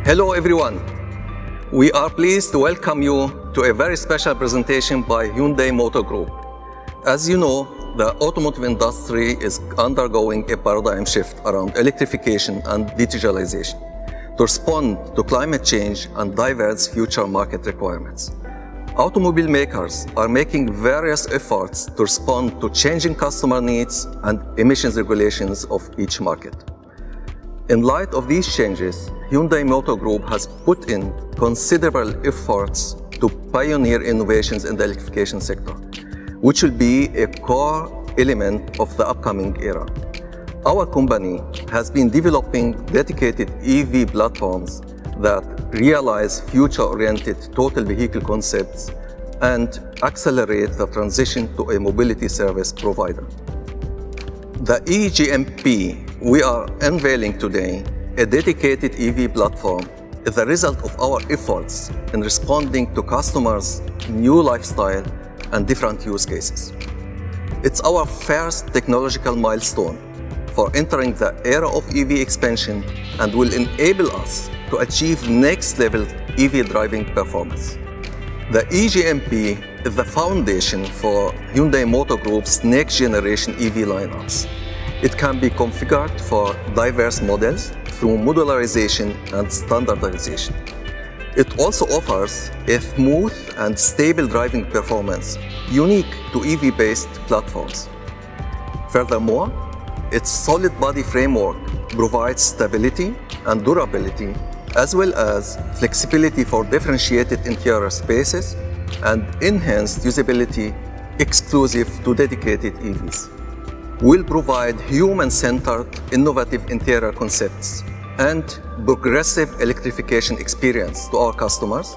Hello everyone. We are pleased to welcome you to a very special presentation by Hyundai Motor Group. As you know, the automotive industry is undergoing a paradigm shift around electrification and digitalization to respond to climate change and diverse future market requirements. Automobile makers are making various efforts to respond to changing customer needs and emissions regulations of each market. In light of these changes, Hyundai Motor Group has put in considerable efforts to pioneer innovations in the electrification sector, which will be a core element of the upcoming era. Our company has been developing dedicated EV platforms that realize future-oriented total vehicle concepts and accelerate the transition to a mobility service provider. The eGMP we are unveiling today, a dedicated EV platform, is the result of our efforts in responding to customers' new lifestyle and different use cases. It's our first technological milestone for entering the era of EV expansion and will enable us to achieve next-level EV driving performance. The eGMP is the foundation for Hyundai Motor Group's next-generation EV lineups. It can be configured for diverse models through modularization and standardization. It also offers a smooth and stable driving performance unique to EV-based platforms. Furthermore, its solid body framework provides stability and durability, as well as flexibility for differentiated interior spaces and enhanced usability exclusive to dedicated EVs. We'll provide human-centered, innovative interior concepts and progressive electrification experience to our customers,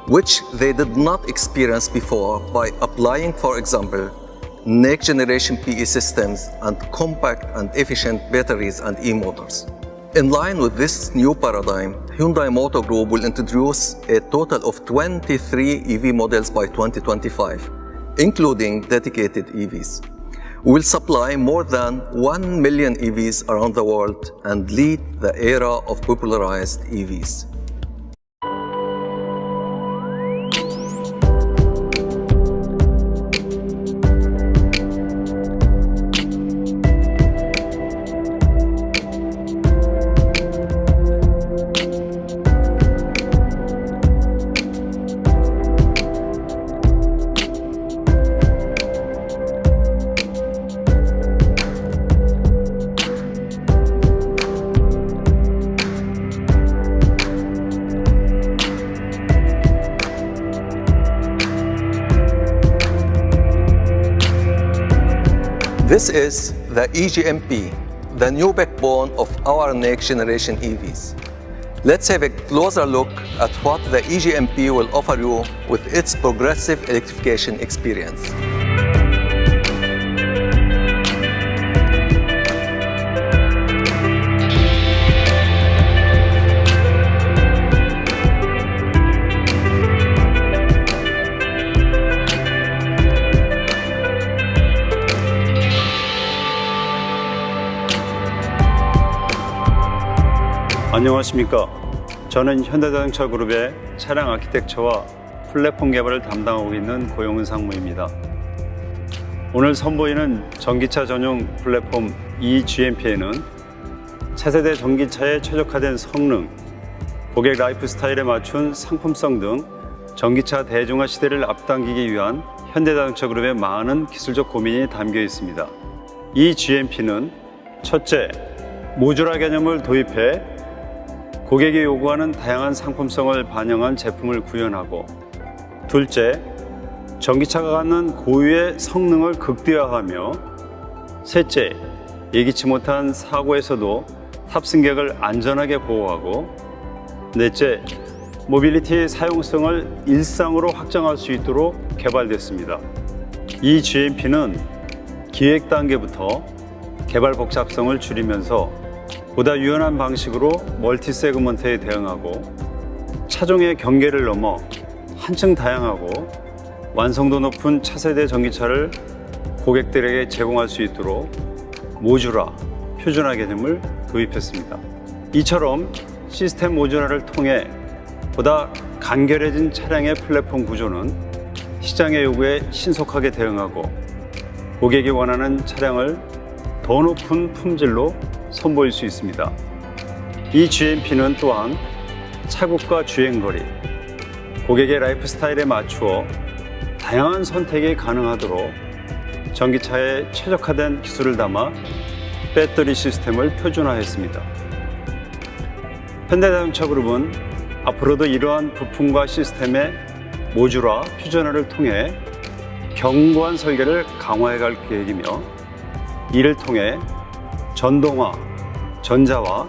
which they did not experience before by applying, for example, next-generation PE systems and compact and efficient batteries and e-motors. In line with this new paradigm, Hyundai Motor Group will introduce a total of 23 EV models by 2025, including dedicated EVs. We will supply more than 1 million EVs around the world and lead the era of popularized EVs. This is the eGMP, the new backbone of our next generation EVs. Let's have a closer look at what the eGMP will offer you with its progressive electrification experience. 안녕하십니까. 저는 현대자동차 그룹의 차량 아키텍처와 플랫폼 개발을 담당하고 있는 고용은 상무입니다. 오늘 선보이는 전기차 전용 플랫폼 eGMP에는 차세대 전기차에 최적화된 성능, 고객 라이프 스타일에 맞춘 상품성 등 전기차 대중화 시대를 앞당기기 위한 현대자동차 그룹의 많은 기술적 고민이 담겨 있습니다. eGMP는 첫째, 모듈화 개념을 도입해 고객이 요구하는 다양한 상품성을 반영한 제품을 구현하고, 둘째, 전기차가 갖는 고유의 성능을 극대화하며, 셋째, 예기치 못한 사고에서도 탑승객을 안전하게 보호하고, 넷째, 모빌리티의 사용성을 일상으로 확장할 수 있도록 개발됐습니다. eGMP는 기획 단계부터 개발 복잡성을 줄이면서 보다 유연한 방식으로 멀티 세그먼트에 대응하고, 차종의 경계를 넘어 한층 다양하고 완성도 높은 차세대 전기차를 고객들에게 제공할 수 있도록 모듈화, 표준화 개념을 도입했습니다. 이처럼 시스템 모듈화를 통해 보다 간결해진 차량의 플랫폼 구조는 시장의 요구에 신속하게 대응하고 고객이 원하는 차량을 더 높은 품질로 선보일 수 있습니다. 이 GMP는 또한 차국과 주행거리, 고객의 라이프 스타일에 맞추어 다양한 선택이 가능하도록 전기차에 최적화된 기술을 담아 배터리 시스템을 표준화했습니다. 현대자동차 그룹은 앞으로도 이러한 부품과 시스템의 모듈화, 퓨전화를 통해 견고한 설계를 강화해 갈 계획이며 이를 통해 전동화, 전자화,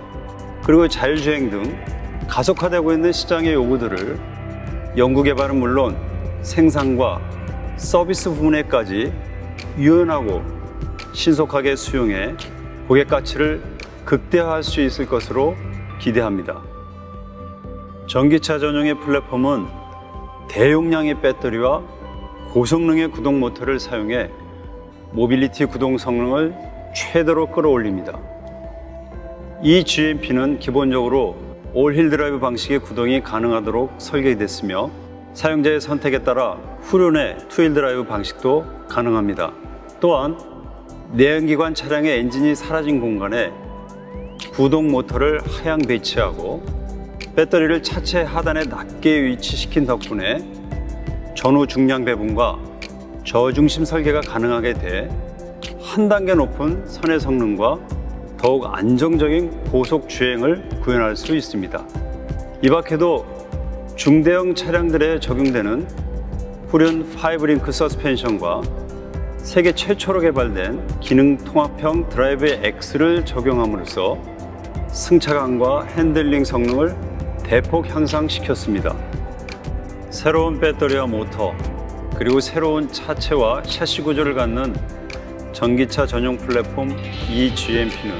그리고 자율주행 등 가속화되고 있는 시장의 요구들을 연구개발은 물론 생산과 서비스 부분에까지 유연하고 신속하게 수용해 고객 가치를 극대화할 수 있을 것으로 기대합니다. 전기차 전용의 플랫폼은 대용량의 배터리와 고성능의 구동 모터를 사용해 모빌리티 구동 성능을 최대로 끌어올립니다. 이 GMP는 기본적으로 올힐 드라이브 방식의 구동이 가능하도록 설계됐으며 사용자의 선택에 따라 후륜의 투휠 드라이브 방식도 가능합니다. 또한 내연기관 차량의 엔진이 사라진 공간에 구동 모터를 하향 배치하고 배터리를 차체 하단에 낮게 위치시킨 덕분에 전후 중량 배분과 저중심 설계가 가능하게 돼 한 단계 높은 선의 성능과 더욱 안정적인 고속 주행을 구현할 수 있습니다. 이 밖에도 중대형 차량들에 적용되는 후륜 5링크 서스펜션과 세계 최초로 개발된 기능 통합형 드라이브 X를 적용함으로써 승차감과 핸들링 성능을 대폭 향상시켰습니다. 새로운 배터리와 모터, 그리고 새로운 차체와 샤시 구조를 갖는 전기차 전용 플랫폼 eGMP는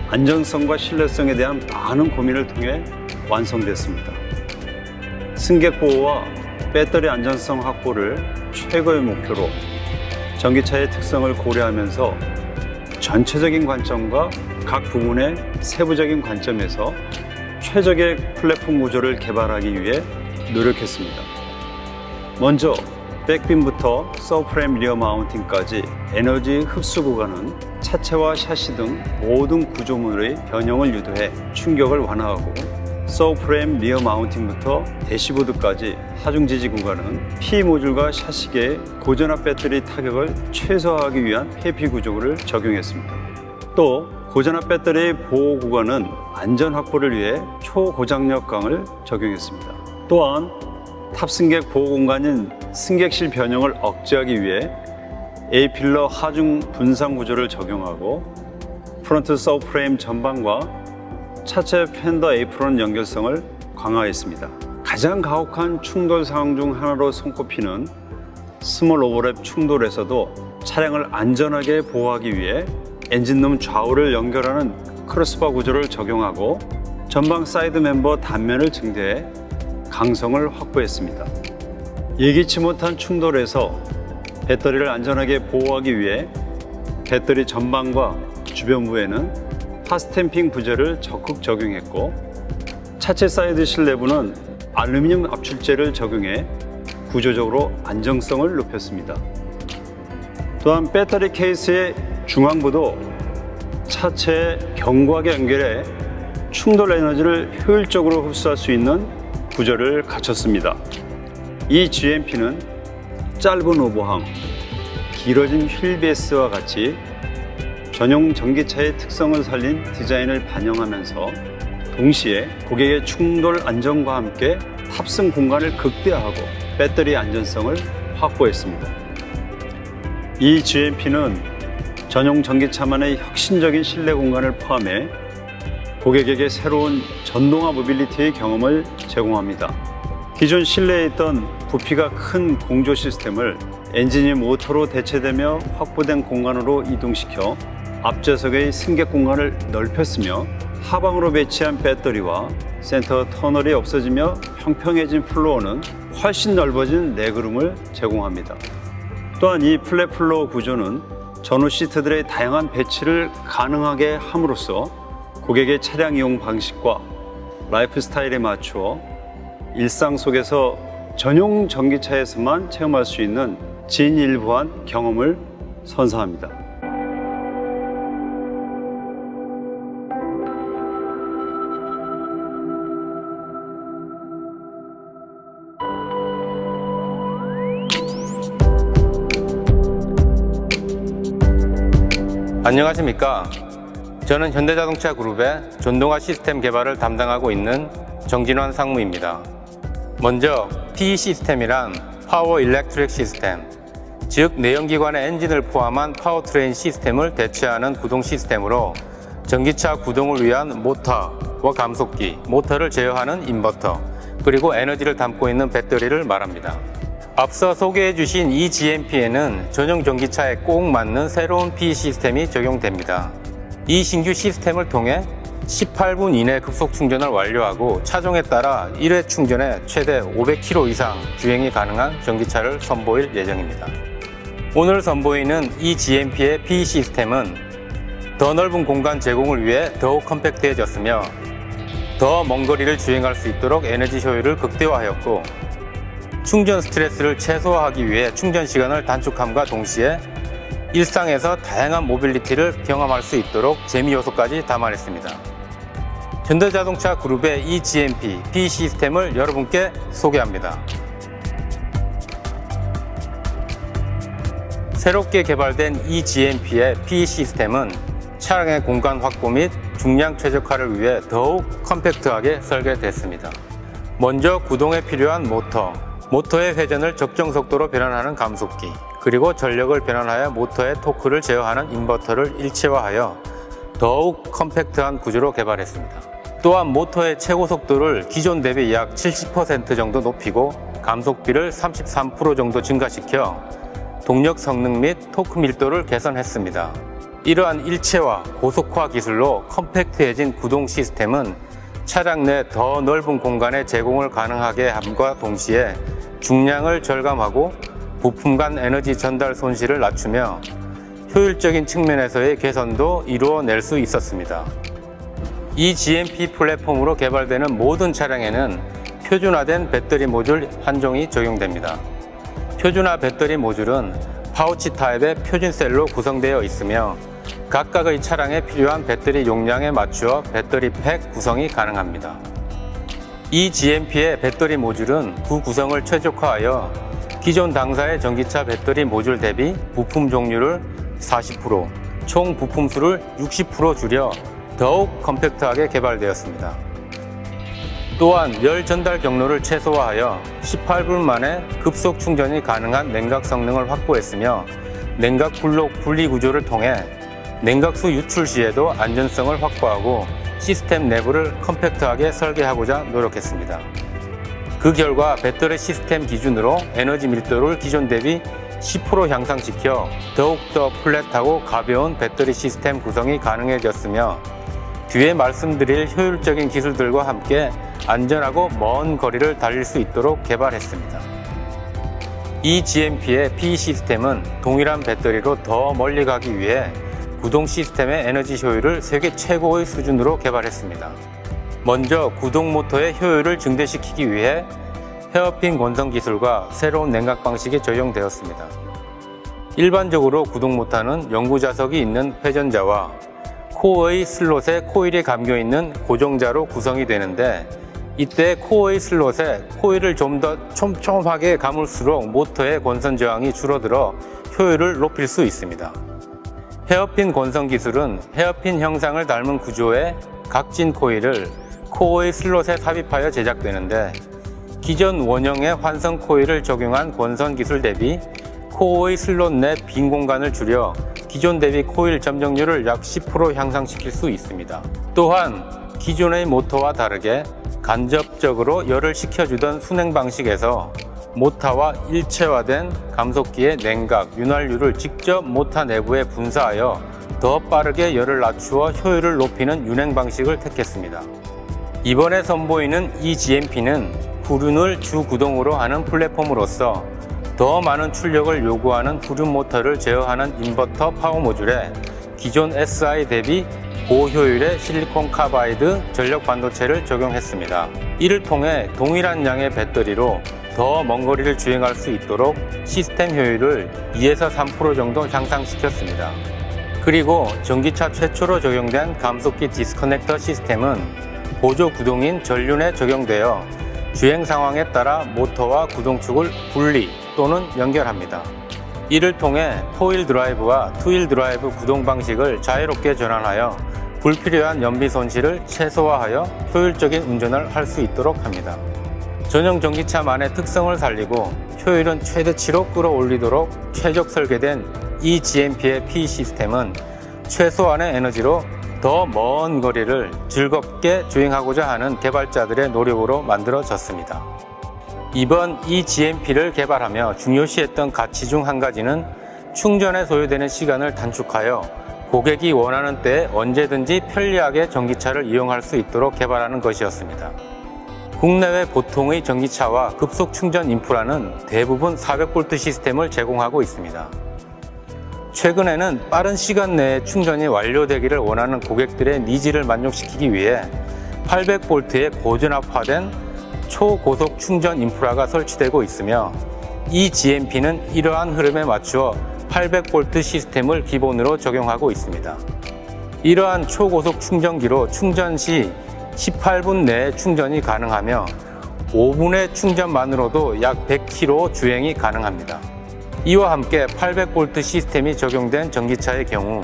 안전성과 신뢰성에 대한 많은 고민을 통해 완성됐습니다. 승객 보호와 배터리 안전성 확보를 최고의 목표로 전기차의 특성을 고려하면서 전체적인 관점과 각 부분의 세부적인 관점에서 최적의 플랫폼 구조를 개발하기 위해 노력했습니다. 먼저 백빔부터 서브프레임 리어 마운팅까지 에너지 흡수 구간은 차체와 샤시 등 모든 구조물의 변형을 유도해 충격을 완화하고 서브프레임 리어 마운팅부터 대시보드까지 하중지지 구간은 P 모듈과 샤시계의 고전압 배터리 타격을 최소화하기 위한 회피 구조를 적용했습니다. 또 고전압 배터리 보호 구간은 안전 확보를 위해 초고장력 강을 적용했습니다. 또한 탑승객 보호 공간인 승객실 변형을 억제하기 위해 A필러 하중 분산 구조를 적용하고 프론트 서브프레임 전방과 차체 팬더 에이프론 연결성을 강화했습니다. 가장 가혹한 충돌 상황 중 하나로 손꼽히는 스몰 오버랩 충돌에서도 차량을 안전하게 보호하기 위해 엔진룸 좌우를 연결하는 크로스바 구조를 적용하고 전방 사이드 멤버 단면을 증대해 강성을 확보했습니다. 예기치 못한 충돌에서 배터리를 안전하게 보호하기 위해 배터리 전방과 주변부에는 핫스탬핑 부재를 적극 적용했고 차체 사이드 실 내부는 알루미늄 압출제를 적용해 구조적으로 안정성을 높였습니다. 또한 배터리 케이스의 중앙부도 차체에 견고하게 연결해 충돌 에너지를 효율적으로 흡수할 수 있는 구조를 갖췄습니다. 이 GMP는 짧은 오버항, 길어진 휠 베이스와 같이 전용 전기차의 특성을 살린 디자인을 반영하면서 동시에 고객의 충돌 안정과 함께 탑승 공간을 극대화하고 배터리 안전성을 확보했습니다. 이 GMP는 전용 전기차만의 혁신적인 실내 공간을 포함해 고객에게 새로운 전동화 모빌리티의 경험을 제공합니다. 기존 실내에 있던 부피가 큰 공조 시스템을 엔진이 모터로 대체되며 확보된 공간으로 이동시켜 앞좌석의 승객 공간을 넓혔으며 하방으로 배치한 배터리와 센터 터널이 없어지며 평평해진 플로어는 훨씬 넓어진 레그룸을 제공합니다. 또한 이 플랫 플로어 구조는 전후 시트들의 다양한 배치를 가능하게 함으로써 고객의 차량 이용 방식과 라이프 스타일에 맞추어 일상 속에서 전용 전기차에서만 체험할 수 있는 진일보한 경험을 선사합니다. 안녕하십니까. 저는 현대자동차 그룹의 전동화 시스템 개발을 담당하고 있는 정진환 상무입니다. 먼저 PE 시스템이란 파워 일렉트릭 시스템, 즉 내연기관의 엔진을 포함한 파워트레인 시스템을 대체하는 구동 시스템으로 전기차 구동을 위한 모터와 감속기, 모터를 제어하는 인버터, 그리고 에너지를 담고 있는 배터리를 말합니다. 앞서 소개해 주신 이 GMP에는 전용 전기차에 꼭 맞는 새로운 PE 시스템이 적용됩니다. 이 신규 시스템을 통해 18분 이내 급속 충전을 완료하고 차종에 따라 1회 충전에 최대 500km 이상 주행이 가능한 전기차를 선보일 예정입니다. 오늘 선보이는 이 GMP의 PE 시스템은 더 넓은 공간 제공을 위해 더욱 컴팩트해졌으며 더 먼 거리를 주행할 수 있도록 에너지 효율을 극대화하였고, 충전 스트레스를 최소화하기 위해 충전 시간을 단축함과 동시에 일상에서 다양한 모빌리티를 경험할 수 있도록 재미 요소까지 담아냈습니다. 현대자동차 그룹의 이 GMP PE 시스템을 여러분께 소개합니다. 새롭게 개발된 이 GMP의 PE 시스템은 차량의 공간 확보 및 중량 최적화를 위해 더욱 컴팩트하게 설계됐습니다. 먼저 구동에 필요한 모터의 회전을 적정 속도로 변환하는 감속기, 그리고 전력을 변환하여 모터의 토크를 제어하는 인버터를 일체화하여 더욱 컴팩트한 구조로 개발했습니다. 또한 모터의 최고 속도를 기존 대비 약 70% 정도 높이고 감속비를 33% 정도 증가시켜 동력 성능 및 토크 밀도를 개선했습니다. 이러한 일체화, 고속화 기술로 컴팩트해진 구동 시스템은 차량 내 더 넓은 공간의 제공을 가능하게 함과 동시에 중량을 절감하고 부품 간 에너지 전달 손실을 낮추며 효율적인 측면에서의 개선도 이루어낼 수 있었습니다. 이 GMP 플랫폼으로 개발되는 모든 차량에는 표준화된 배터리 모듈 한 종이 적용됩니다. 표준화 배터리 모듈은 파우치 타입의 표준 셀로 구성되어 있으며 각각의 차량에 필요한 배터리 용량에 맞추어 배터리 팩 구성이 가능합니다. 이 GMP의 배터리 모듈은 구 구성을 최적화하여 기존 당사의 전기차 배터리 모듈 대비 부품 종류를 40%, 총 부품 수를 60% 줄여 더욱 컴팩트하게 개발되었습니다. 또한 열 전달 경로를 최소화하여 18분 만에 급속 충전이 가능한 냉각 성능을 확보했으며 냉각 블록 분리 구조를 통해 냉각수 유출 시에도 안전성을 확보하고 시스템 내부를 컴팩트하게 설계하고자 노력했습니다. 그 결과 배터리 시스템 기준으로 에너지 밀도를 기존 대비 10% 향상시켜 더욱더 플랫하고 가벼운 배터리 시스템 구성이 가능해졌으며 뒤에 말씀드릴 효율적인 기술들과 함께 안전하고 먼 거리를 달릴 수 있도록 개발했습니다. 이 GMP의 PE 시스템은 동일한 배터리로 더 멀리 가기 위해 구동 시스템의 에너지 효율을 세계 최고의 수준으로 개발했습니다. 먼저 구동 모터의 효율을 증대시키기 위해 헤어핀 건성 기술과 새로운 냉각 방식이 적용되었습니다. 일반적으로 구동 모터는 연구자석이 있는 회전자와 코어의 슬롯에 코일이 감겨있는 고정자로 구성이 되는데, 이때 코어의 슬롯에 코일을 좀 더 촘촘하게 감을수록 모터의 건선 저항이 줄어들어 효율을 높일 수 있습니다. 헤어핀 건성 기술은 헤어핀 형상을 닮은 구조의 각진 코일을 코어의 슬롯에 삽입하여 제작되는데, 기존 원형의 환성 코일을 적용한 건선 기술 대비 코어의 슬롯 내 빈 공간을 줄여 기존 대비 코일 점정률을 약 10% 향상시킬 수 있습니다. 또한 기존의 모터와 다르게 간접적으로 열을 식혀주던 순행 방식에서 모터와 일체화된 감속기의 냉각, 윤활유를 직접 모터 내부에 분사하여 더 빠르게 열을 낮추어 효율을 높이는 윤행 방식을 택했습니다. 이번에 선보이는 이 GMP는 후륜을 주 구동으로 하는 플랫폼으로서 더 많은 출력을 요구하는 후륜 모터를 제어하는 인버터 파워 모듈에 기존 SI 대비 고효율의 실리콘 카바이드 전력 반도체를 적용했습니다. 이를 통해 동일한 양의 배터리로 더 먼 거리를 주행할 수 있도록 시스템 효율을 2에서 3% 정도 향상시켰습니다. 그리고 전기차 최초로 적용된 감속기 디스커넥터 시스템은 보조 구동인 전륜에 적용되어 주행 상황에 따라 모터와 구동축을 분리 또는 연결합니다. 이를 통해 4휠 드라이브와 2휠 드라이브 구동 방식을 자유롭게 전환하여 불필요한 연비 손실을 최소화하여 효율적인 운전을 할 수 있도록 합니다. 전용 전기차만의 특성을 살리고 효율은 최대치로 끌어올리도록 최적 설계된 이 GMP의 PE 시스템은 최소한의 에너지로 더 먼 거리를 즐겁게 주행하고자 하는 개발자들의 노력으로 만들어졌습니다. 이번 이 GMP를 개발하며 중요시했던 가치 중 한 가지는 충전에 소요되는 시간을 단축하여 고객이 원하는 때에 언제든지 편리하게 전기차를 이용할 수 있도록 개발하는 것이었습니다. 국내외 보통의 전기차와 급속 충전 인프라는 대부분 400V 시스템을 제공하고 있습니다. 최근에는 빠른 시간 내에 충전이 완료되기를 원하는 고객들의 니즈를 만족시키기 위해 800V의 고전압화된 초고속 충전 인프라가 설치되고 있으며 이 GMP는 이러한 흐름에 맞추어 800V 시스템을 기본으로 적용하고 있습니다. 이러한 초고속 충전기로 충전 시 18분 내에 충전이 가능하며 5분의 충전만으로도 약 100km 주행이 가능합니다. 이와 함께 800V 시스템이 적용된 전기차의 경우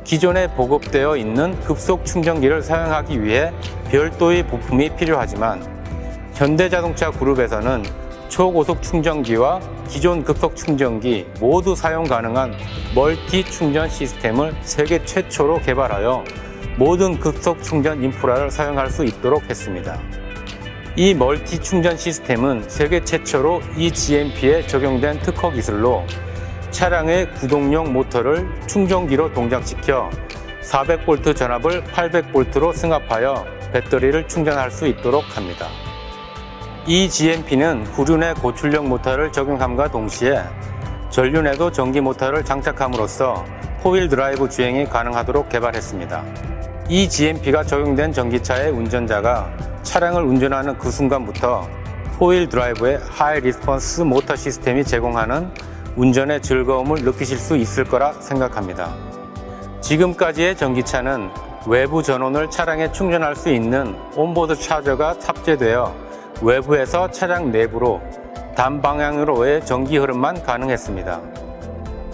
기존에 보급되어 있는 급속 충전기를 사용하기 위해 별도의 부품이 필요하지만 현대자동차 그룹에서는 초고속 충전기와 기존 급속 충전기 모두 사용 가능한 멀티 충전 시스템을 세계 최초로 개발하여 모든 급속 충전 인프라를 사용할 수 있도록 했습니다. 이 멀티 충전 시스템은 세계 최초로 이 GMP에 적용된 특허 기술로 차량의 구동용 모터를 충전기로 동작시켜 400V 전압을 800V로 승합하여 배터리를 충전할 수 있도록 합니다. 이 GMP는 후륜에 고출력 모터를 적용함과 동시에 전륜에도 전기 모터를 장착함으로써 4휠 드라이브 주행이 가능하도록 개발했습니다. 이 GMP가 적용된 전기차의 운전자가 차량을 운전하는 그 순간부터 4휠 드라이브의 하이 리스폰스 모터 시스템이 제공하는 운전의 즐거움을 느끼실 수 있을 거라 생각합니다. 지금까지의 전기차는 외부 전원을 차량에 충전할 수 있는 온보드 차저가 탑재되어 외부에서 차량 내부로 단방향으로의 전기 흐름만 가능했습니다.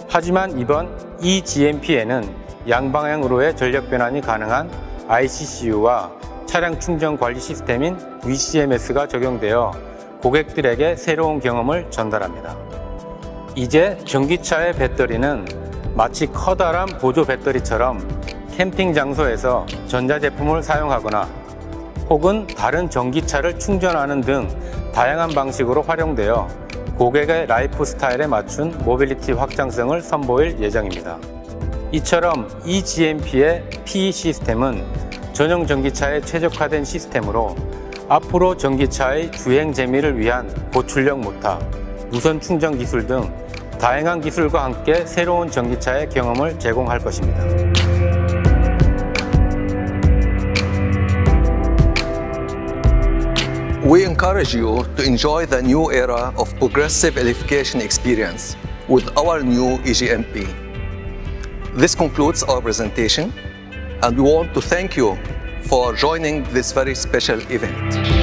하지만 이번 이 GMP에는 양방향으로의 전력 변환이 가능한 ICCU와 차량 충전 관리 시스템인 VCMS가 적용되어 고객들에게 새로운 경험을 전달합니다. 이제 전기차의 배터리는 마치 커다란 보조 배터리처럼 캠핑 장소에서 전자제품을 사용하거나 혹은 다른 전기차를 충전하는 등 다양한 방식으로 활용되어 고객의 라이프 스타일에 맞춘 모빌리티 확장성을 선보일 예정입니다. 이처럼 이 GMP의 PE 시스템은 전용 전기차에 최적화된 시스템으로 앞으로 전기차의 주행 재미를 위한 고출력 모터, 무선 충전 기술 등 다양한 기술과 함께 새로운 전기차의 경험을 제공할 것입니다. We encourage you to enjoy the new era of progressive electrification experience with our new eGMP. This concludes our presentation, and we want to thank you for joining this very special event.